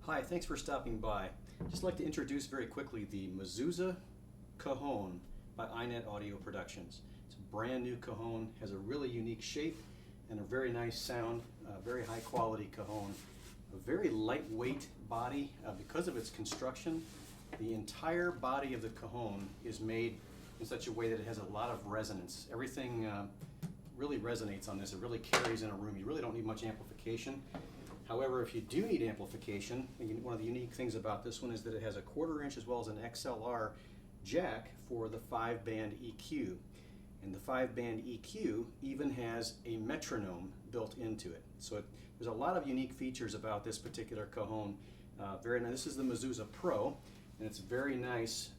Hi, thanks for stopping by. Just like to introduce very quickly the Mezuzah Cajon by iNet Audio Productions. It's a brand new cajon, has a really unique shape and a very nice sound, very high quality cajon. A very lightweight body because of its construction. The entire body of the cajon is made in such a way that it has a lot of resonance. Everything really resonates on this. It really carries in a room. You really don't need much amplification. However, if you do need amplification, one of the unique things about this one is that it has a 1/4 inch as well as an XLR jack for the 5-band EQ. And the 5-band EQ even has a metronome built into it. So there's a lot of unique features about this particular cajon. Very nice. This is the Mezuzah Pro, and it's very nice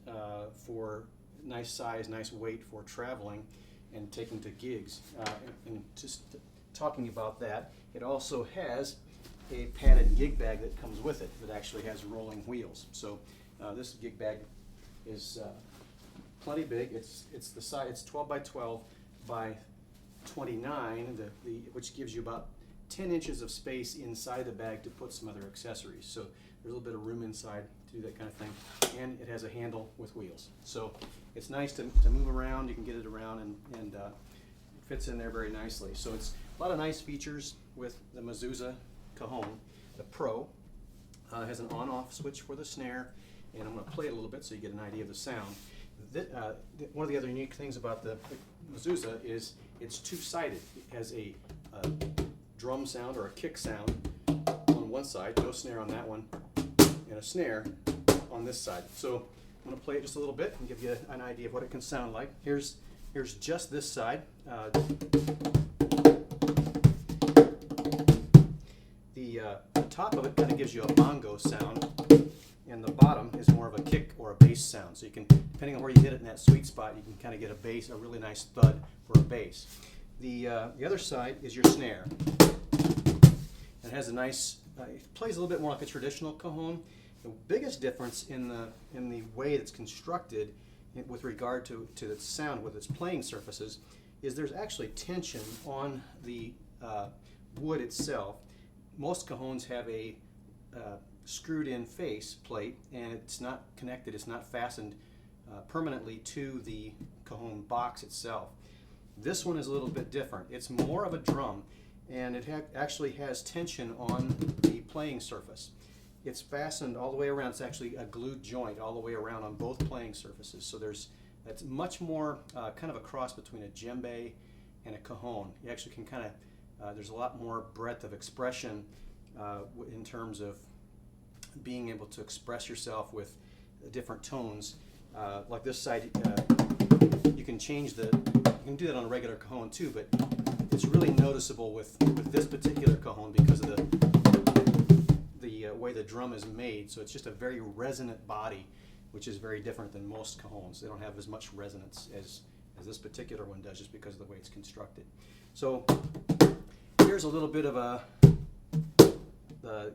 for nice size, nice weight for traveling and taking to gigs. And just talking about that, it also has a padded gig bag that comes with it that actually has rolling wheels. So this gig bag is plenty big. It's the size. It's 12 by 12 by 29, which gives you about 10 inches of space inside the bag to put some other accessories. So there's a little bit of room inside to do that kind of thing. And it has a handle with wheels. So it's nice to move around. You can get it around and it fits in there very nicely. So it's a lot of nice features with the Mezuzah Cajon. The Pro has an on-off switch for the snare, and I'm going to play it a little bit so you get an idea of the sound. One of the other unique things about the Mezuzah is it's two-sided. It has a drum sound or a kick sound on one side, no snare on that one, and a snare on this side. So I'm going to play it just a little bit and give you an idea of what it can sound like. Here's just this side. The top of it kind of gives you a bongo sound, and the bottom is more of a kick or a bass sound. So you can, depending on where you hit it in that sweet spot, you can kind of get a bass, a really nice thud for a bass. The other side is your snare. It has a nice, it plays a little bit more like a traditional cajon. The biggest difference in the way it's constructed with regard to its sound, with its playing surfaces, is there's actually tension on the wood itself. Most cajons have a screwed in face plate, and it's not connected, it's not fastened permanently to the cajon box itself. This one is a little bit different. It's more of a drum, and it actually has tension on the playing surface. It's fastened all the way around. It's actually a glued joint all the way around on both playing surfaces. So that's much more kind of a cross between a djembe and a cajon. You actually can kind of there's a lot more breadth of expression in terms of being able to express yourself with different tones. Like this side, you can change you can do that on a regular cajon too, but it's really noticeable with this particular cajon because of the way the drum is made. So it's just a very resonant body, which is very different than most cajons. They don't have as much resonance as this particular one does, just because of the way it's constructed. So here's a little bit of a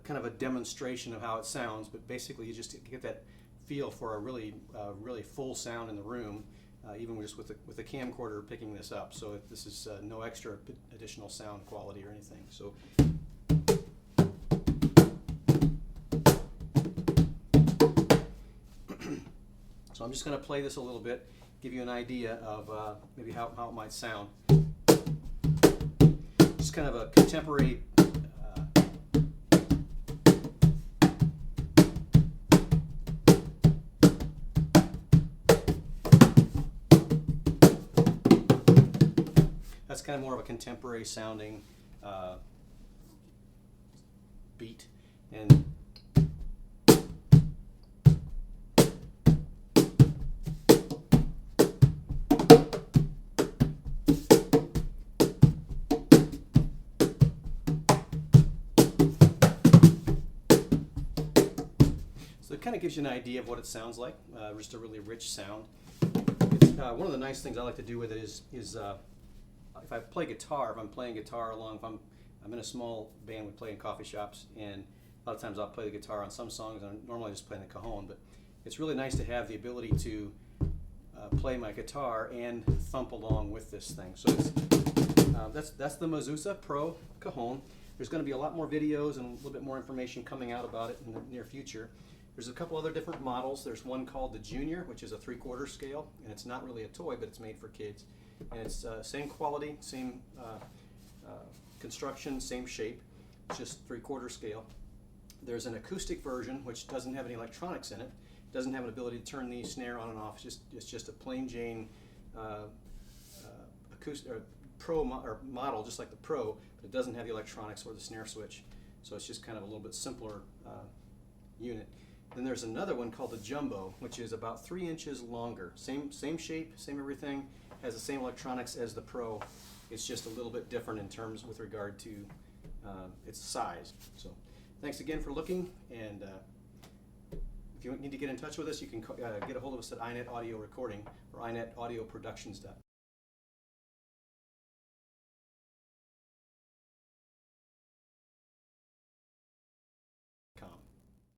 kind of a demonstration of how it sounds, but basically you just get that feel for a really full sound in the room, even just with the camcorder picking this up. So this is no extra additional sound quality or anything. So I'm just going to play this a little bit, give you an idea of maybe how it might sound. Just kind of a contemporary that's kind of more of a contemporary sounding beat. And so it kind of gives you an idea of what it sounds like, just a really rich sound. One of the nice things I like to do with it is if I play guitar, if I'm playing guitar along, if I'm in a small band, we play in coffee shops, and a lot of times I'll play the guitar on some songs, and I'm normally just playing the cajon, but it's really nice to have the ability to play my guitar and thump along with this thing. So it's, that's the Mezuzah Pro Cajon. There's going to be a lot more videos and a little bit more information coming out about it in the near future. There's a couple other different models. There's one called the Junior, which is a 3/4 scale, and it's not really a toy, but it's made for kids. And it's same quality, same construction, same shape. It's just 3/4 scale. There's an acoustic version, which doesn't have any electronics in it. It doesn't have an ability to turn the snare on and off. It's just a plain Jane acoustic Pro model, just like the Pro, but it doesn't have the electronics or the snare switch. So it's just kind of a little bit simpler unit. Then there's another one called the Jumbo, which is about 3 inches longer. Same shape, same everything, has the same electronics as the Pro. It's just a little bit different in terms with regard to its size. So thanks again for looking, and if you need to get in touch with us, you can get a hold of us at iNet Audio Recording or iNetAudioproductions.com.